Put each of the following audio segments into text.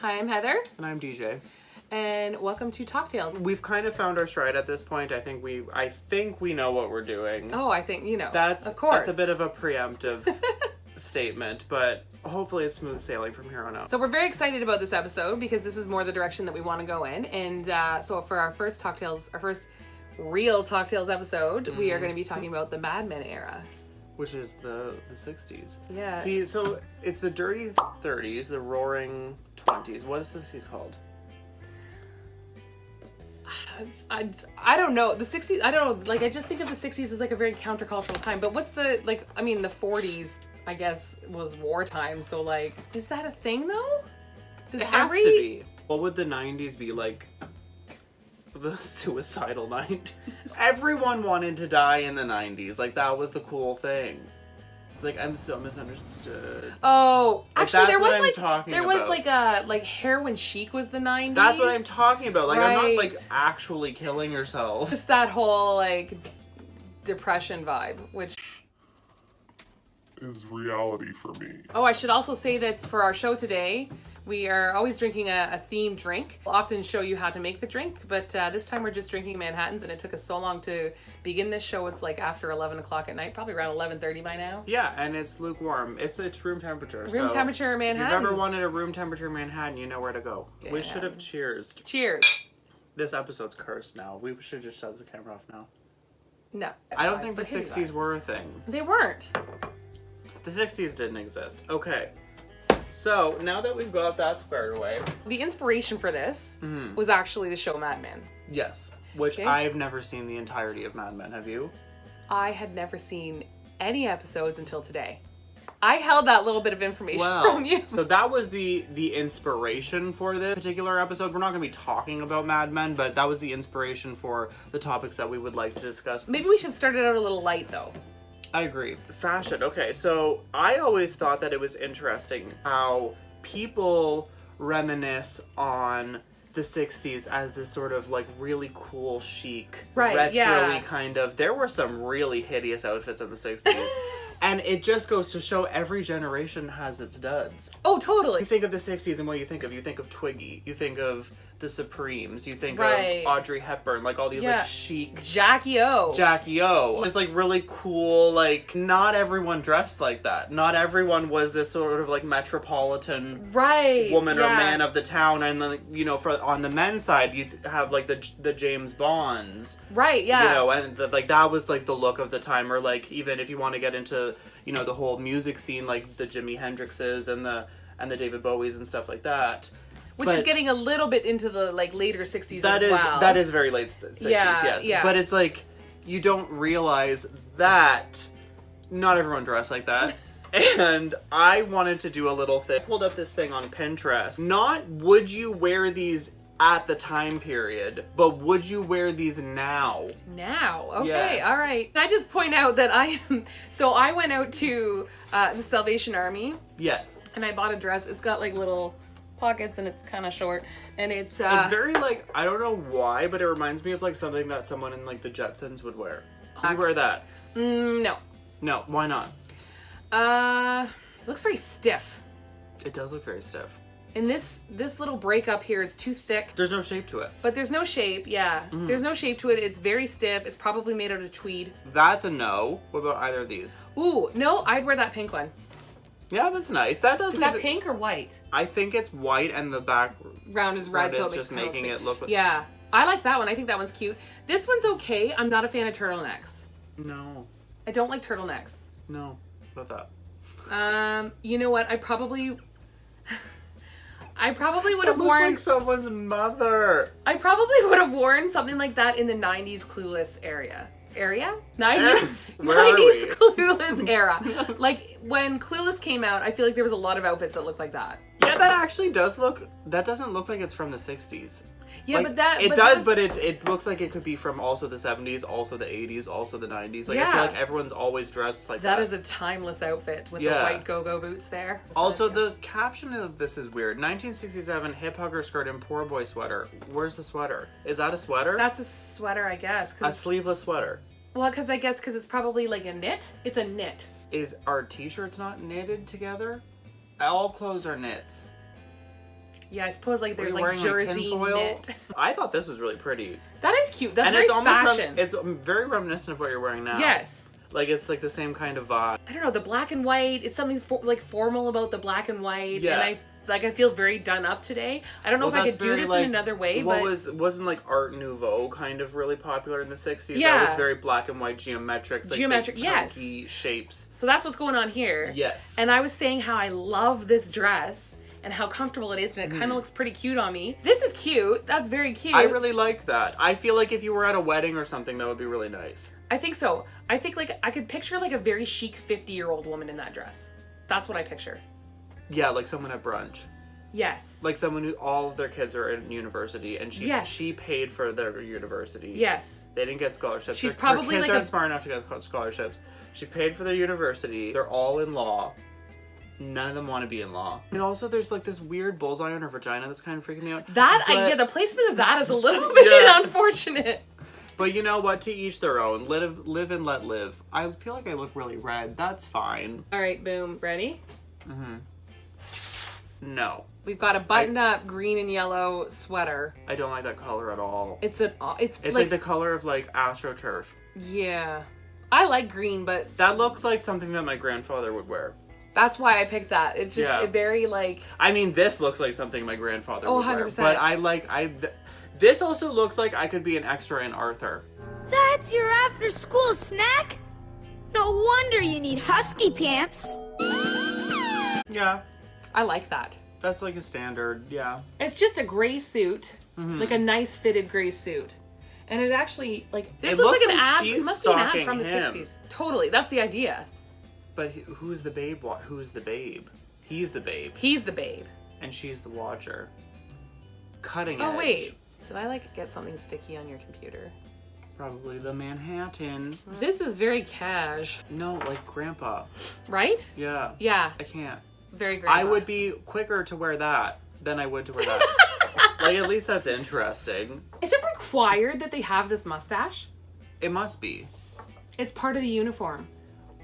Hi, I'm Heather. And I'm DJ. And welcome to Talktails. We've kind of found our stride at this point. I think we know what we're doing. Oh, I think, Of course. That's a bit of a preemptive statement, but hopefully it's smooth sailing from here on out. So we're very excited about this episode because this is more the direction that we want to go in. And so for our first Talktails, our first real Talktails episode, we are going to be talking about the Mad Men era. Which is the 60s. Yeah. See, so it's the dirty 30s, the roaring 20s. What is the 60s called? I don't know. The 60s, I don't know. I just think of the 60s as a very countercultural time. But what's the, the 40s, I guess, was wartime. So, is that a thing, though? It has to be. What would the 90s be like? The suicidal 90s. Everyone wanted to die in the 90s. That was the cool thing. It's I'm so misunderstood. Oh, actually, there was heroin chic was the 90s. That's what I'm talking about. Right. I'm not actually killing yourself. Just that whole depression vibe, which is reality for me. Oh, I should also say that for our show today, we are always drinking a themed drink. We'll often show you how to make the drink, but this time we're just drinking Manhattans, and it took us so long to begin this show. It's after 11 o'clock at night, probably around 11:30 by now. Yeah, and it's lukewarm. It's room temperature. Room temperature Manhattans. If you've ever wanted a room temperature Manhattan, you know where to go. Yeah. We should have cheersed. Cheers. This episode's cursed now. We should just shut the camera off now. No. I don't think the 60s were a thing. They weren't. The 60s didn't exist. Okay. So, now that we've got that squared away... The inspiration for this was actually the show Mad Men. Yes. Which I've never seen the entirety of Mad Men. Have you? I had never seen any episodes until today. I held that little bit of information from you. So that was the inspiration for this particular episode. We're not going to be talking about Mad Men, but that was the inspiration for the topics that we would like to discuss. Maybe we should start it out a little light, though. I agree. Fashion. Okay, so I always thought that it was interesting how people reminisce on the 60s as this sort of really cool chic, retro-y kind of. There were some really hideous outfits in the 60s. And it just goes to show every generation has its duds. Oh, totally. You think of the 60s and what you think of Twiggy. You think of the Supremes. You think of Audrey Hepburn. All these chic... Jackie O. Just really cool, not everyone dressed like that. Not everyone was this sort of metropolitan woman or man of the town. And then, on the men's side, you have the James Bonds. Right, yeah. And that was the look of the time. Or even if you want to get into, the whole music scene, the Jimi Hendrixes and the David Bowies and stuff like that. Which is getting a little bit into the later 60s well. That is very late 60s, yes. Yeah. But it's you don't realize that not everyone dressed like that. And I wanted to do a little thing. I pulled up this thing on Pinterest. Not would you wear these at the time period, but would you wear these now? Now? Okay, yes. All right. Can I just point out that I went out to the Salvation Army. Yes. And I bought a dress. It's got little pockets and it's kind of short, and it's very I don't know why, but it reminds me of something that someone in the Jetsons would wear. Would you wear that? No. Why not? It looks very stiff. It does look very stiff. And this little break up here is too thick. There's no shape to it. But there's no shape, yeah. There's no shape to it. It's very stiff. It's probably made out of tweed. That's a no. What about either of these? Ooh, no, I'd wear that pink one. Yeah, that's nice. That doesn't. Is that pink or white? I think it's white, and the round is red, so it makes just making it look. Yeah, I like that one. I think that one's cute. This one's okay. I'm not a fan of turtlenecks. No. I don't like turtlenecks. No. What about that? You know what? I probably would have worn. Looks like someone's mother. I probably would have worn something like that in the 90s Clueless area? 90s Clueless era. When Clueless came out, I feel like there was a lot of outfits that looked like that. Yeah, that actually does look. That doesn't look like it's from the 60s. Yeah, but it looks like it could be from also the 70s, also the 80s, also the 90s. I feel like everyone's always dressed like that. That is a timeless outfit with the white go-go boots there. Also, the caption of this is weird. 1967 hip hugger skirt and poor boy sweater. Where's the sweater? Is that a sweater? That's a sweater, I guess. A sleeveless sweater. Well, because it's probably a knit. It's a knit. Are t-shirts not knitted together? All clothes are knits. Yeah, I suppose like there's Were like you wearing, jersey tinfoil? knit. I thought this was really pretty. That is cute. That's And very it's almost fashion. it's very reminiscent of what you're wearing now. Yes. Like it's like the same kind of vibe. I don't know, the black and white. It's something like formal about the black and white. Yeah. And I feel very done up today. I don't know if I could do this in another way, but wasn't like Art Nouveau kind of really popular in the 60s? Yeah. That was very black and white, geometric, like Geometric, big, yes. chunky shapes. So that's what's going on here. Yes. And I was saying how I love this dress and how comfortable it is, and it kind of looks pretty cute on me. This is cute. That's very cute. I really like that. I feel like if you were at a wedding or something, that would be really nice. I think so. I think like I could picture like a very chic 50-year-old woman in that dress. That's what I picture. Yeah, like someone at brunch. Yes. Like someone who all of their kids are in university, and Yes. she paid for their university. Yes. They didn't get scholarships. She's Her probably kids like aren't smart enough to get scholarships. She paid for their university. They're all in law. None of them want to be in law. And also there's like this weird bullseye on her vagina that's kind of freaking me out. Yeah, the placement of that is a little bit Yeah. unfortunate. But you know what? To each their own. Live and let live. I feel like I look really red. That's fine. All right, boom. Ready? No. We've got a button-up green and yellow sweater. I don't like that color at all. It's It's like the color of like AstroTurf. Yeah. I like green, but That looks like something that my grandfather would wear. that's why I picked that. It's just Yeah. very like... I mean, this looks like something my grandfather would wear. 100%. But this also looks like I could be an extra in Arthur. That's your after-school snack? No wonder you need husky pants. Yeah. I like that. That's like a standard, yeah. It's just a gray suit, like a nice fitted gray suit. And it actually, like, this It looks looks like an like ad. she's It must be an ad stalking from the him. 60s. Totally. That's the idea. But who's the babe? Who's the babe? He's the babe. He's the babe. And she's the watcher. Cutting edge. Oh, wait. Did I, like, get something sticky on your computer? Probably the Manhattan. This is very cash. No, like grandpa. Right? Yeah. Yeah. I can't. Very grandpa. I would be quicker to wear that than I would to wear that. Like, at least that's interesting. Is it required that they have this mustache? It must be. It's part of the uniform.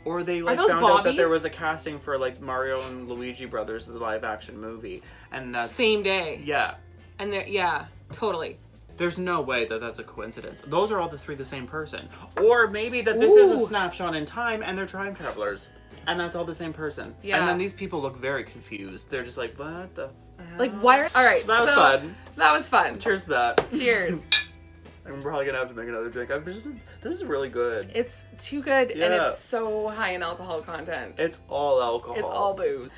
Or they like those found out that there bobbies? was a casting for like Mario and Luigi Brothers, the live action movie, and that's Same day. yeah. And yeah, totally. There's no way that that's a coincidence. Those are all the three the same person. Or maybe that this is a Ooh. snapshot in time and they're time travelers, and that's all the same person. Yeah. And then these people look very confused. They're just like, what the hell? Like, why are... All right, That was so fun. That was fun. Cheers to that. Cheers. I'm probably gonna have to make another drink. This is really good. It's too good, and Yeah. it's so high in alcohol content. It's all alcohol. It's all booze.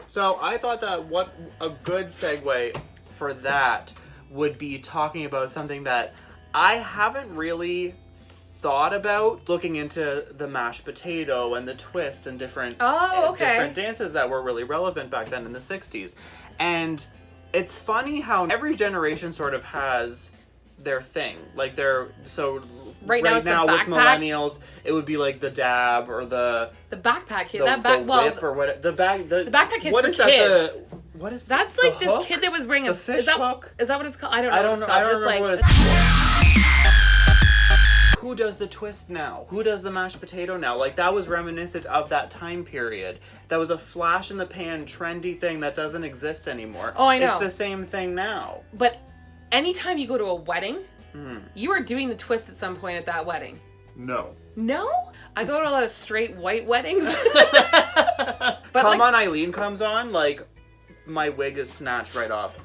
So I thought that what a good segue for that would be talking about something that I haven't really thought about, looking into the mashed potato and the twist and different different dances that were really relevant back then in the 60s. And it's funny how every generation sort of has their thing. Like Right now it's the with backpack. millennials, it would be like the dab or the backpack kid. the whip or what the backpack kid's what for is that kids. what is That's the like this hook? kid that was wearing The fish hook? Is that what it's called? I don't know. I what don't it's know. called. I don't It's remember like, what it's. Who does the twist now? Who does the mashed potato now? Like, that was reminiscent of that time period. That was a flash in the pan, trendy thing that doesn't exist anymore. Oh, I know. It's the same thing now. But anytime you go to a wedding, Hmm. you are doing the twist at some point at that wedding. No. No? I go to a lot of straight white weddings. But Come like, on, Eileen comes on, like, my wig is snatched right off.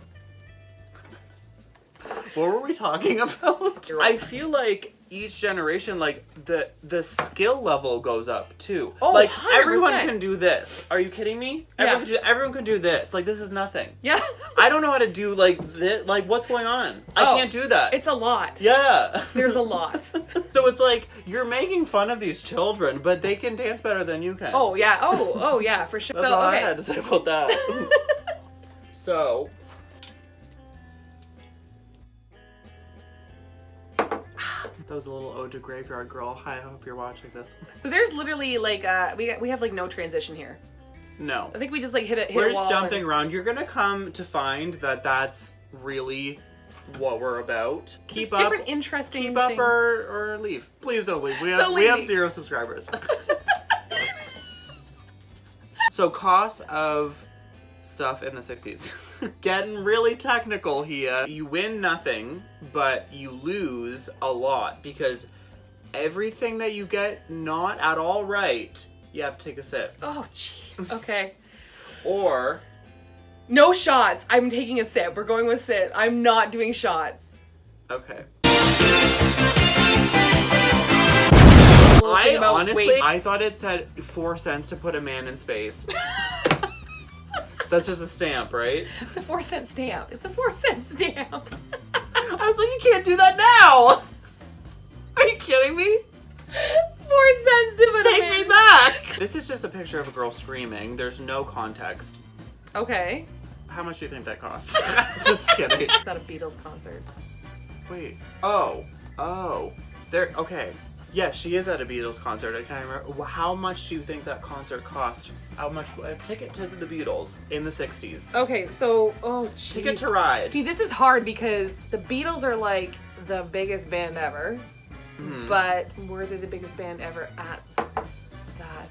What were we talking about? I feel like each generation, like, the skill level goes up too. Oh, like 100%. everyone can do this. Are you kidding me? Yeah. Everyone can do this. Like, this is nothing. Yeah. I don't know how to do like this. Like, what's going on? I can't do that. It's a lot. Yeah. There's a lot. So it's like you're making fun of these children, but they can dance better than you can. Oh yeah. Oh yeah, for sure. That's So all okay. I had to say about that. So. That was a little ode to Graveyard Girl. Hi, I hope you're watching this. So there's literally like we have like no transition here. No. I think we just like hit We're a wall. just jumping around. You're gonna come to find that that's really what we're about. Keep up. Different interesting Keep up things. or leave. Please don't leave. We Don't we leave have me. 0 subscribers. So cost of stuff in the 60s. Getting really technical here. You win nothing, but you lose a lot because everything that you get not at all right, you have to take a sip. Oh, jeez. Okay. Or... No shots. I'm taking a sip. We're going with sip. I'm not doing shots. Okay. I honestly, I thought it said 4 cents to put a man in space. That's just a stamp, right? The 4-cent stamp. It's a 4-cent stamp. I was like, you can't do that now. Are you kidding me? 4 cents to put a Take man. me back. This is just a picture of a girl screaming. There's no context. Okay. How much do you think that costs? Just kidding. It's at a Beatles concert. Wait. Oh. There. Okay. Yes, she is at a Beatles concert. I can't remember. How much do you think that concert cost? How much? A ticket to the Beatles in the 60s. Okay, so, oh, jeez. Ticket to ride. See, this is hard because the Beatles are like the biggest band ever, but were they the biggest band ever at that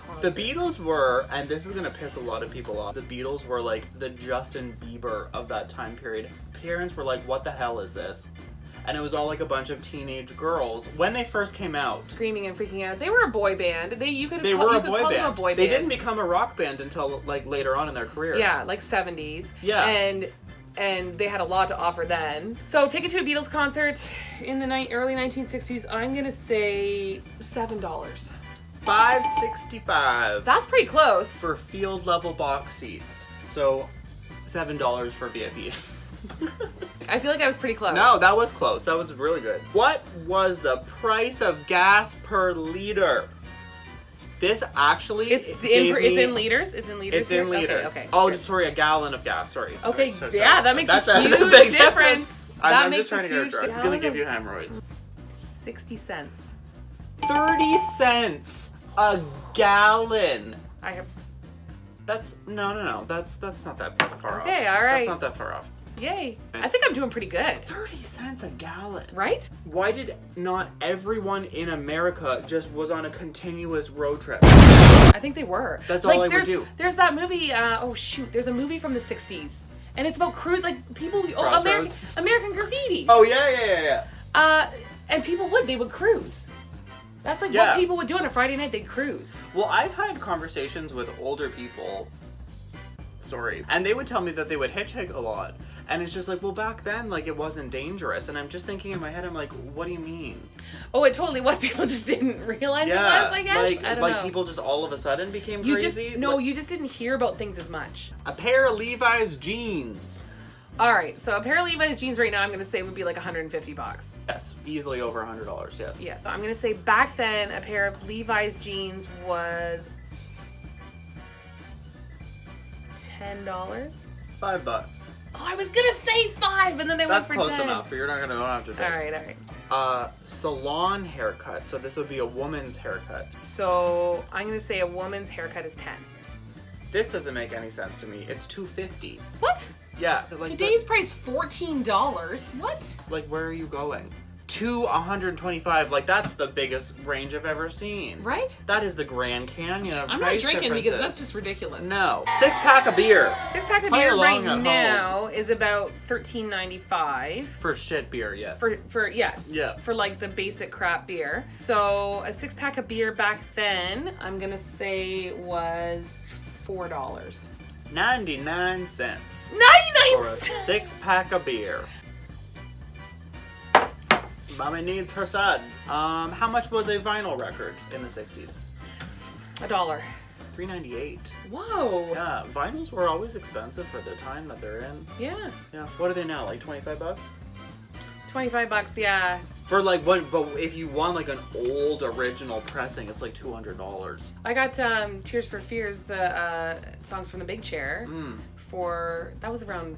concert? The Beatles were, and this is gonna piss a lot of people off, the Beatles were like the Justin Bieber of that time period. Parents were like, what the hell is this? And it was all like a bunch of teenage girls when they first came out. Screaming and freaking out. They were a boy band. They were a boy band. They didn't become a rock band until like later on in their careers. Yeah, like 70s. Yeah. And they had a lot to offer then. So Ticket to a Beatles concert in the early 1960s, I'm gonna say $7. $5.65. That's pretty close. For field level box seats. So $7 for VIP. I feel like I was pretty close. No, that was close. That was really good. What was the price of gas per liter? This actually it's in liters. It's in liters. It's in liters. Okay. Oh, sorry, a gallon of gas. Sorry. Okay. Sorry. Yeah, that makes a that's huge big difference. I'm just trying to get it across. It's gonna gallon give you hemorrhoids. 60 cents. 30 cents a gallon. I have. That's no. That's not that far off. Okay, all right. That's not that far off. Yay. I think I'm doing pretty good. 30 cents a gallon. Right? Why did not everyone in America just was on a continuous road trip? I think they were. That's all I would do. There's that movie, there's a movie from the 60s. And it's about people, American Graffiti. Oh, yeah. And they would cruise. That's like what people would do on a Friday night, they'd cruise. Well, I've had conversations with older people, and they would tell me that they would hitchhike a lot. And it's just like, well, back then, like, it wasn't dangerous. And I'm just thinking in my head, I'm like, what do you mean? Oh, it totally was. People just didn't realize it was, I guess. I don't know. People just all of a sudden became crazy? You just didn't hear about things as much. A pair of Levi's jeans. All right, so a pair of Levi's jeans right now, I'm going to say would be like $150. Yes, easily over $100, yes. Yes, I'm going to say back then, a pair of Levi's jeans was $10. $5. Oh, I was gonna say 5, and then I went for 10. That's close enough, but you're not gonna have to do it. All right. Salon haircut. So this would be a woman's haircut. So I'm gonna say a woman's haircut is 10. This doesn't make any sense to me. It's $2.50. What? Yeah. Today's price $14. What? Like, where are you going? To $125. Like, that's the biggest range I've ever seen. Right? That is the Grand Canyon of I'm price not drinking differences. because that's just ridiculous. No. 6-pack of beer. 6-pack of beer right now is about $13.95. For shit beer, yes. Yes. Yeah. For like the basic crap beer. So a 6-pack of beer back then, I'm gonna say was $4. 99 cents. 99 for a cents. 6-pack of beer. Mommy needs her suds. How much was a vinyl record in the 60s? $1. $3.98. Whoa. Yeah, vinyls were always expensive for the time that they're in. Yeah. Yeah. What are they now? Like $25? $25, yeah. For like what? But if you want like an old original pressing, it's like $200. I got Tears for Fears, the songs from the Big Chair. That was around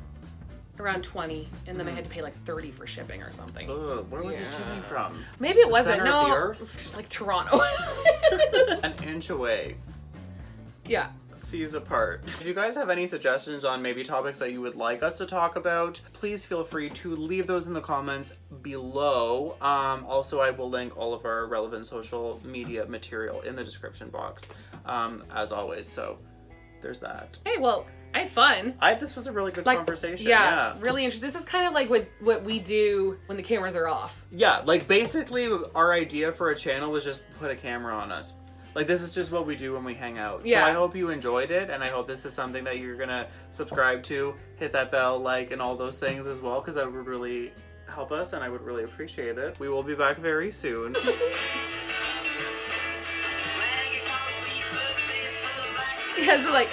20, and then I had to pay like 30 for shipping or something. Where was it shipping from? Maybe it wasn't. Center of the Earth? Like Toronto. An inch away. Yeah. Seas apart. If you guys have any suggestions on maybe topics that you would like us to talk about, please feel free to leave those in the comments below. Also, I will link all of our relevant social media material in the description box, as always. So there's that. Hey, well, I had fun. This was a really good conversation. Yeah, really interesting. This is kind of like what we do when the cameras are off. Yeah, like basically our idea for a channel was just put a camera on us. Like this is just what we do when we hang out. Yeah. So I hope you enjoyed it, and I hope this is something that you're gonna subscribe to, hit that bell, like, and all those things as well, because that would really help us, and I would really appreciate it. We will be back very soon. Yeah, so like.